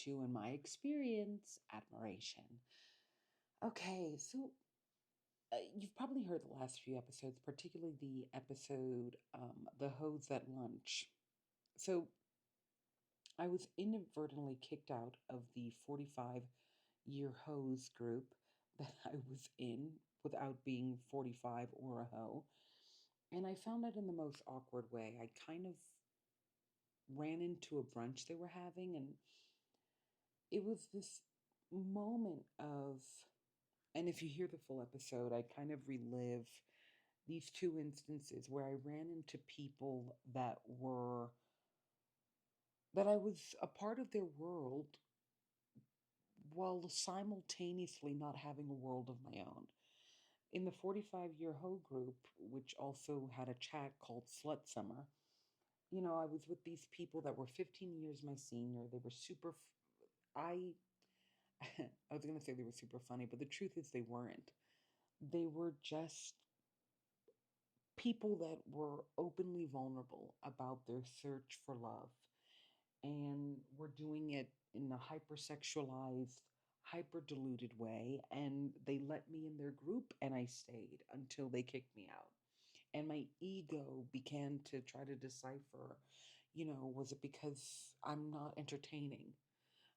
to, in my experience, admiration. Okay, so you've probably heard the last few episodes, particularly the episode The Hose at Lunch. So I was inadvertently kicked out of the 45-year hose group that I was in without being 45 or a hoe. And I found that in the most awkward way. I kind of ran into a brunch they were having, and it was this moment of, and if you hear the full episode, I kind of relive these two instances where I ran into people that I was a part of their world while simultaneously not having a world of my own. In the 45-year Ho group, which also had a chat called Slut Summer, I was with these people that were 15 years my senior. They were I, I was going to say they were super funny, but the truth is they weren't. They were just people that were openly vulnerable about their search for love and were doing it in a hypersexualized, hyper diluted way. And they let me in their group, and I stayed until they kicked me out. And my ego began to try to decipher, was it because I'm not entertaining?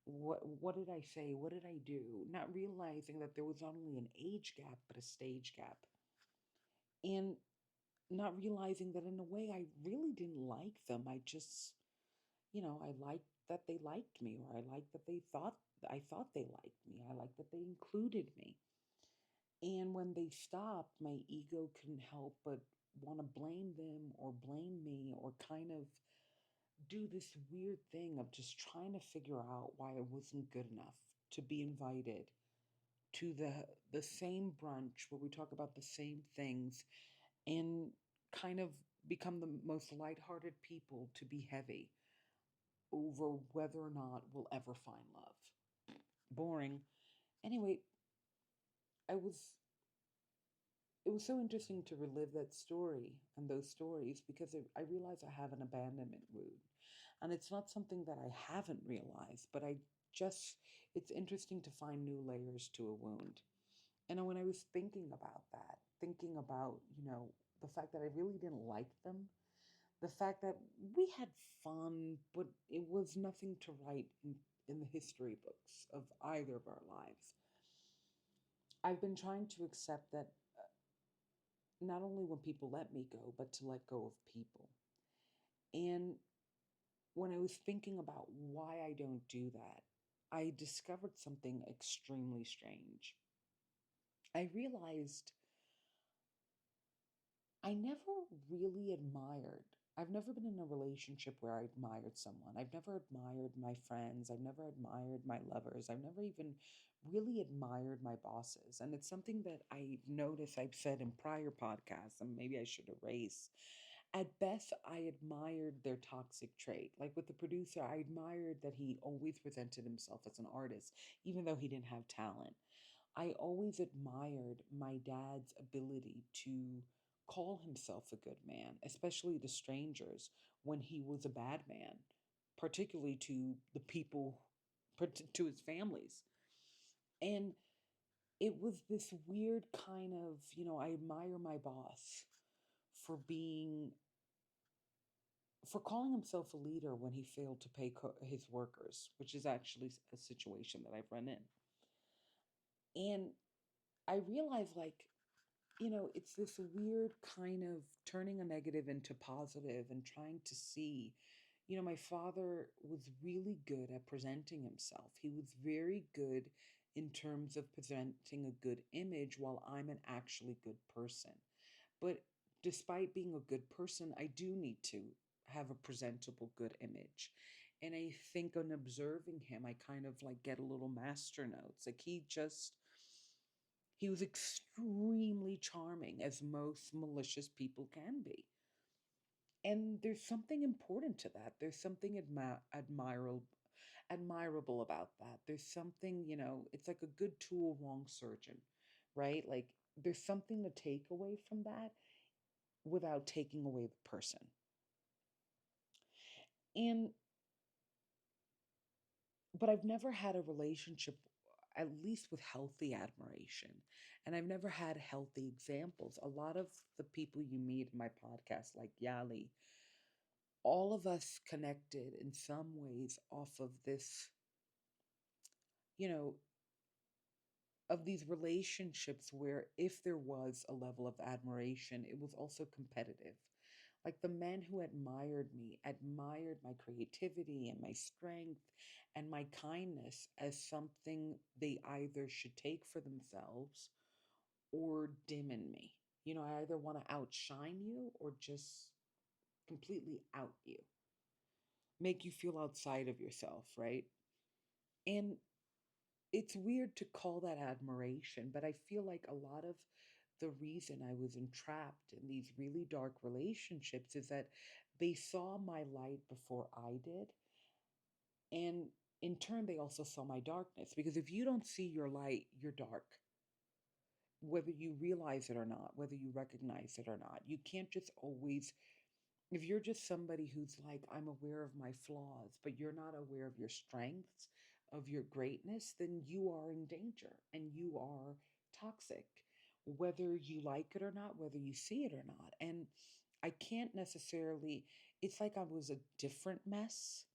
What did I say? What did I do? Not realizing that there was not only an age gap, but a stage gap. And not realizing that in a way I really didn't like them. I just, I liked that they liked me, or I liked that I thought they liked me. I liked that they included me. And when they stopped, my ego couldn't help but want to blame them or blame me, or kind of do this weird thing of just trying to figure out why I wasn't good enough to be invited to the same brunch where we talk about the same things, and kind of become the most lighthearted people to be heavy over whether or not we'll ever find love. Boring. Anyway, I was it was so interesting to relive that story and those stories, because I realize I have an abandonment wound. And it's not something that I haven't realized, but it's interesting to find new layers to a wound. And when I was thinking about that, thinking about, the fact that I really didn't like them, the fact that we had fun, but it was nothing to write in the history books of either of our lives. I've been trying to accept that, not only when people let me go, but to let go of people. And when I was thinking about why I don't do that, I discovered something extremely strange. I realized I never really admired. I've never been in a relationship where I admired someone. I've never admired my friends. I've never admired my lovers. I've never even really admired my bosses. And it's something that I've noticed I've said in prior podcasts, and maybe I should erase. At best, I admired their toxic trait. Like with the producer, I admired that he always presented himself as an artist, even though he didn't have talent. I always admired my dad's ability to call himself a good man, especially to strangers, when he was a bad man, particularly to the people, to his families. And it was this weird kind of, I admire my boss for for calling himself a leader when he failed to pay his workers, which is actually a situation that I've run in. And I realized, like, it's this weird kind of turning a negative into positive and trying to see. My father was really good at presenting himself. He was very good in terms of presenting a good image, while I'm an actually good person. But despite being a good person, I do need to have a presentable, good image. And I think on observing him, I kind of like get a little master notes. Like he was extremely charming, as most malicious people can be. And there's something important to that. There's something admirable about that. There's something, it's like a good tool, wrong surgeon, right? Like there's something to take away from that without taking away the person. And But I've never had a relationship, at least with healthy admiration. And I've never had healthy examples. A lot of the people you meet in my podcast, like Yali, all of us connected in some ways off of this, you know, of these relationships where if there was a level of admiration, it was also competitive. Like the men who admired me admired my creativity and my strength and my kindness as something they either should take for themselves or dim in me. I either want to outshine you or just completely out you, make you feel outside of yourself, right? And it's weird to call that admiration, but I feel like a lot of the reason I was entrapped in these really dark relationships is that they saw my light before I did. And in turn, they also saw my darkness. Because if you don't see your light, you're dark, whether you realize it or not, whether you recognize it or not. You can't just always, if you're just somebody who's like, I'm aware of my flaws, but you're not aware of your strengths, of your greatness, then you are in danger and you are toxic, whether you like it or not, whether you see it or not. And I can't necessarily, it's like I was a different mess.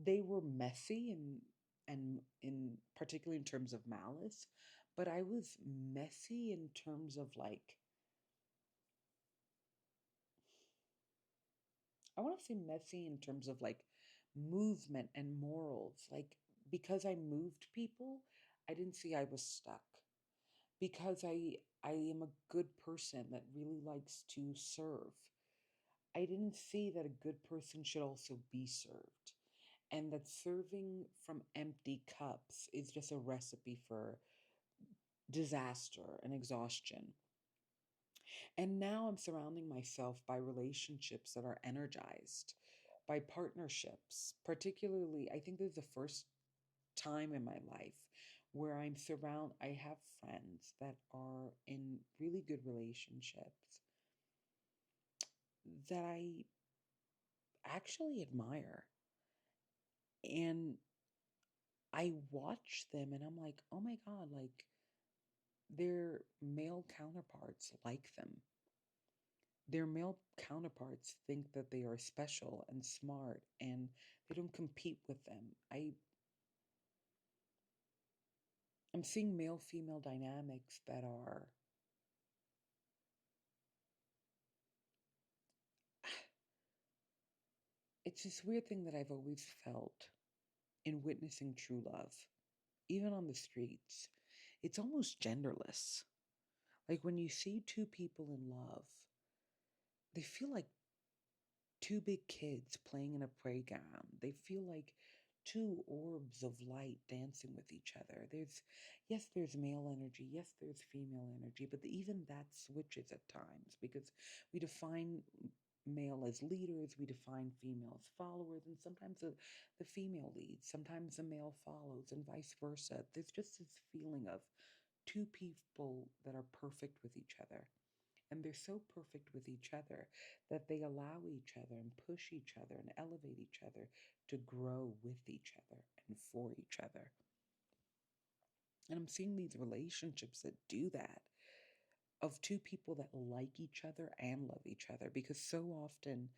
They were messy and in particularly in terms of malice, but I was messy in terms of like, I want to say messy in terms of like movement and morals. Like, because I moved people, I didn't see I was stuck. Because I am a good person that really likes to serve, I didn't see that a good person should also be served. And that serving from empty cups is just a recipe for disaster and exhaustion. And now I'm surrounding myself by relationships that are energized, by partnerships. Particularly, I think this is the first time in my life where I have friends that are in really good relationships that I actually admire. And I watch them and I'm like, oh my God, like their male counterparts like them. Their male counterparts think that they are special and smart and they don't compete with them. I'm seeing male female dynamics that are it's this weird thing that I've always felt in witnessing true love, even on the streets. It's almost genderless. Like when you see two people in love, they feel like two big kids playing in a playground. They feel like two orbs of light dancing with each other. Yes, there's male energy. Yes, there's female energy, but even that switches at times because we define male as leaders, we define female as followers, and sometimes the female leads, sometimes the male follows, and vice versa. There's just this feeling of two people that are perfect with each other. And they're so perfect with each other that they allow each other and push each other and elevate each other to grow with each other and for each other. And I'm seeing these relationships that do that, of two people that like each other and love each other. Because so often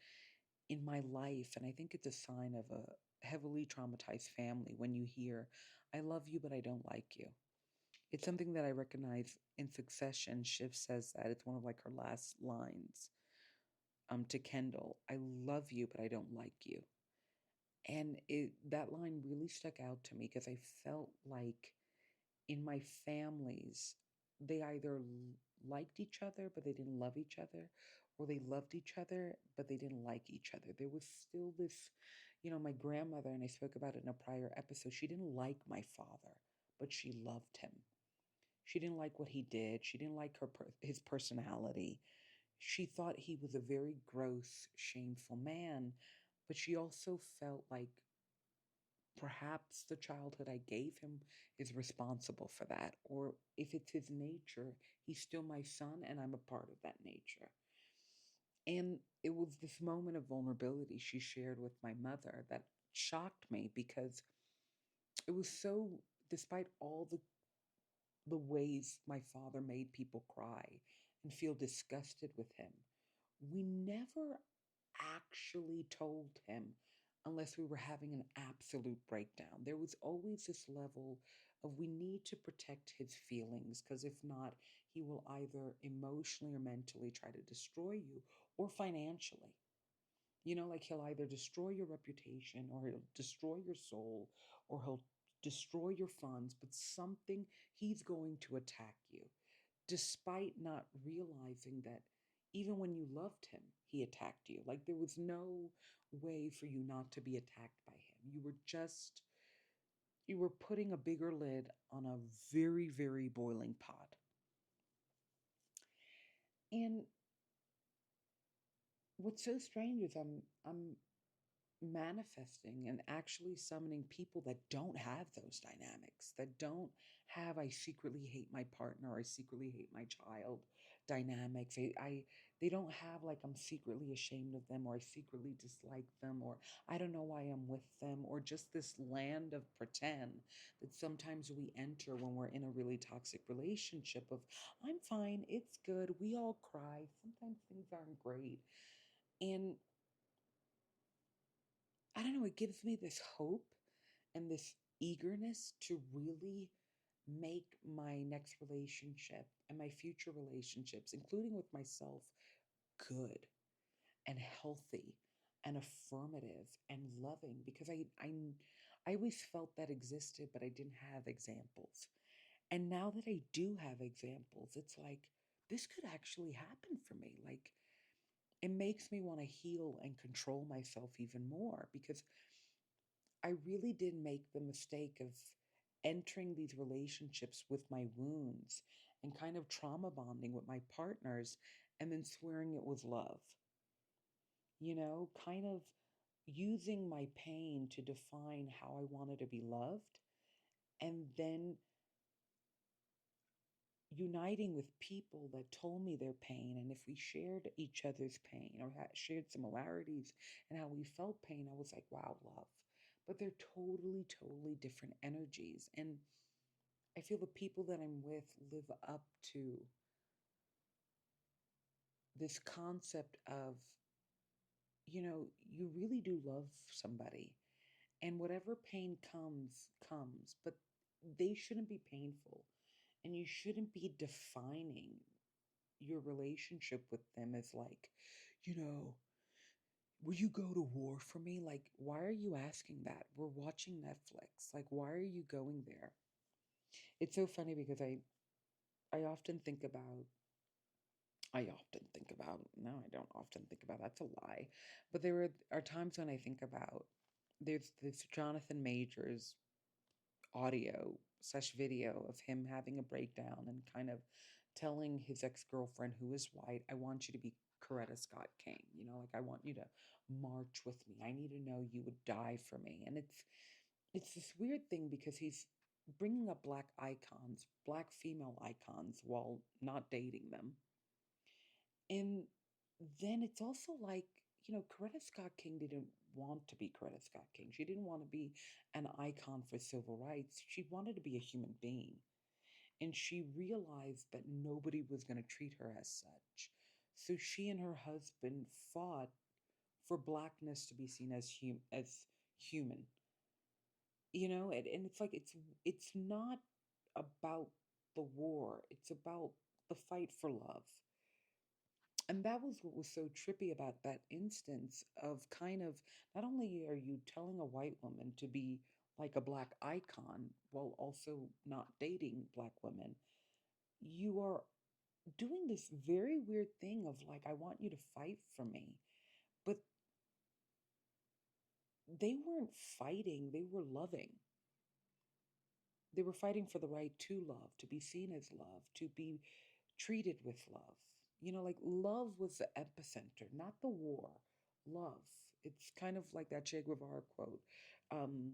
in my life, and I think it's a sign of a heavily traumatized family when you hear, I love you, but I don't like you. It's something that I recognize in Succession. Shiv says that. It's one of like her last lines to Kendall. I love you, but I don't like you. And that line really stuck out to me because I felt like in my families, they either liked each other, but they didn't love each other, or they loved each other, but they didn't like each other. There was still this, my grandmother, and I spoke about it in a prior episode, she didn't like my father, but she loved him. She didn't like what he did. She didn't like his personality. She thought he was a very gross, shameful man, but she also felt like perhaps the childhood I gave him is responsible for that. Or if it's his nature, he's still my son and I'm a part of that nature. And it was this moment of vulnerability she shared with my mother that shocked me because It was so, despite all the ways my father made people cry and feel disgusted with him, we never actually told him unless we were having an absolute breakdown. There was always this level of we need to protect his feelings because if not, he will either emotionally or mentally try to destroy you or financially. Like he'll either destroy your reputation or he'll destroy your soul or he'll destroy your funds, but something, he's going to attack you, despite not realizing that even when you loved him, he attacked you. Like there was no way for you not to be attacked by him. You were putting a bigger lid on a very, very boiling pot. And what's so strange is I'm manifesting and actually summoning people that don't have those dynamics, that don't have I secretly hate my partner or I secretly hate my child dynamics. They don't have like I'm secretly ashamed of them or I secretly dislike them or I don't know why I'm with them or just this land of pretend that sometimes we enter when we're in a really toxic relationship of I'm fine, it's good, we all cry, sometimes things aren't great. And I don't know, it gives me this hope and this eagerness to really make my next relationship and my future relationships, including with myself, good and healthy and affirmative and loving because I always felt that existed, but I didn't have examples. And now that I do have examples, it's like this could actually happen for me. Like it makes me want to heal and control myself even more because I really did make the mistake of entering these relationships with my wounds and kind of trauma bonding with my partners and then swearing it was love. Kind of using my pain to define how I wanted to be loved and then uniting with people that told me their pain. And if we shared each other's pain or shared similarities and how we felt pain, I was like, wow, love. But they're totally, totally different energies. And I feel the people that I'm with live up to this concept of, you really do love somebody. And whatever pain comes, comes. But they shouldn't be painful. And you shouldn't be defining your relationship with them as like, you know, will you go to war for me? Like, why are you asking that? We're watching Netflix. Like, why are you going there? It's so funny because I often think about no, I don't often think about, that's a lie. But are times when I think about, there's this Jonathan Majors audio slash video of him having a breakdown and kind of telling his ex-girlfriend who is white, I want you to be Coretta Scott King. Like I want you to march with me. I need to know you would die for me. And it's this weird thing because he's bringing up black icons, black female icons while not dating them. And then it's also like, Coretta Scott King didn't want to be Coretta Scott King. She didn't want to be an icon for civil rights. She wanted to be a human being. And she realized that nobody was going to treat her as such. So she and her husband fought for blackness to be seen as human. And it's like it's not about the war. It's about the fight for love. And that was what was so trippy about that instance of kind of, not only are you telling a white woman to be like a black icon while also not dating black women, you are doing this very weird thing of like, I want you to fight for me. But they weren't fighting, they were loving. They were fighting for the right to love, to be seen as love, to be treated with love. Like love was the epicenter, not the war. Love. It's kind of like that Che Guevara quote. Um,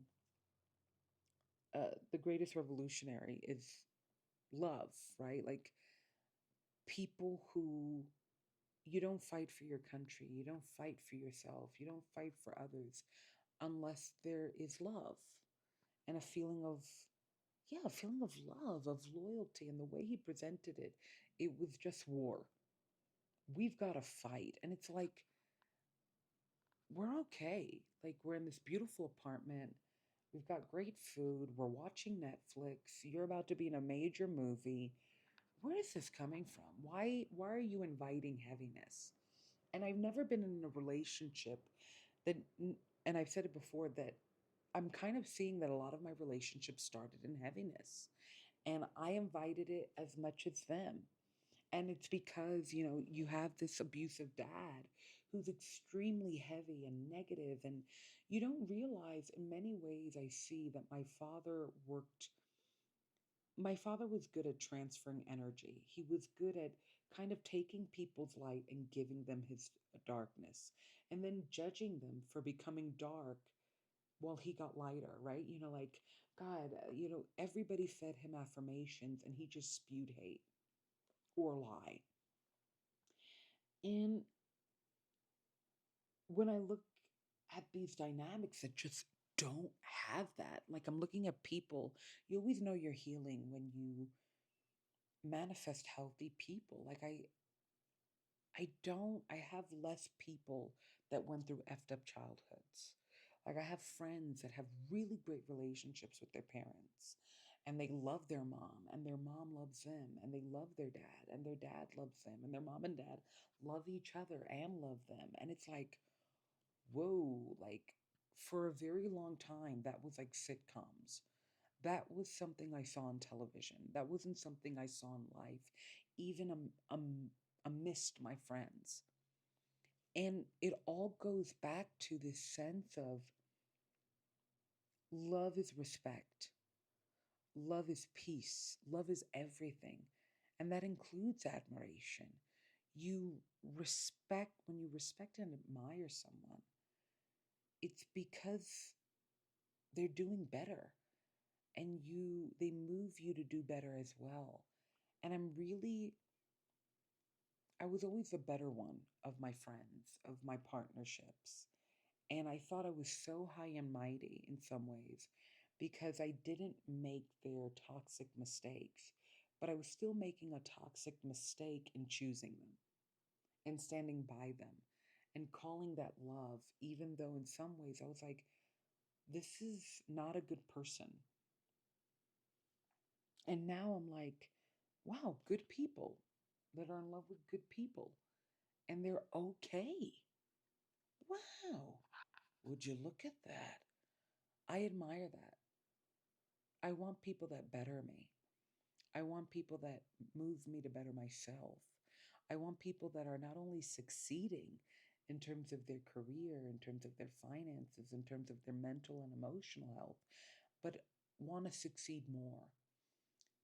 the greatest revolutionary is love, right? Like people who, you don't fight for your country, you don't fight for yourself, you don't fight for others unless there is love. and a feeling of love, of loyalty. And the way he presented it, it was just war. We've got to fight. And it's like, we're okay. Like, we're in this beautiful apartment. We've got great food. We're watching Netflix. You're about to be in a major movie. Where is this coming from? Why are you inviting heaviness? And I've never been in a relationship that, and I've said it before, that I'm kind of seeing that a lot of my relationships started in heaviness. And I invited it as much as them. And it's because, you have this abusive dad who's extremely heavy and negative, and you don't realize, in many ways, I see that my father was good at transferring energy. He was good at kind of taking people's light and giving them his darkness, and then judging them for becoming dark while he got lighter, right? Like, God, everybody fed him affirmations and he just spewed hate or lie. And when I look at these dynamics that just don't have that, like, I'm looking at people, you always know you're healing when you manifest healthy people. Like, I have less people that went through effed up childhoods. Like, I have friends that have really great relationships with their parents, and they love their mom, and their mom loves them, and they love their dad, and their dad loves them, and their mom and dad love each other and love them. And it's like, whoa, like, for a very long time, that was like sitcoms. That was something I saw on television. That wasn't something I saw in life, even amidst my friends. And it all goes back to this sense of love is respect, love is peace, love is everything. And that includes admiration. When you respect and admire someone, it's because they're doing better, and they move you to do better as well. And I was always the better one of my friends, of my partnerships. And I thought I was so high and mighty in some ways because I didn't make their toxic mistakes, but I was still making a toxic mistake in choosing them and standing by them and calling that love, even though in some ways I was like, this is not a good person. And now I'm like, wow, good people that are in love with good people, and they're okay. Wow. Would you look at that? I admire that. I want people that better me. I want people that move me to better myself. I want people that are not only succeeding in terms of their career, in terms of their finances, in terms of their mental and emotional health, but want to succeed more,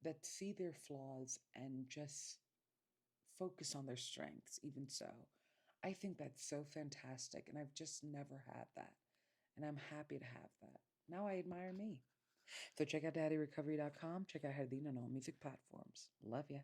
that see their flaws and just focus on their strengths, even so. I think that's so fantastic, and I've just never had that. And I'm happy to have that. Now I admire me. So check out daddyrecovery.com. Check out Herdina on all music platforms. Love ya.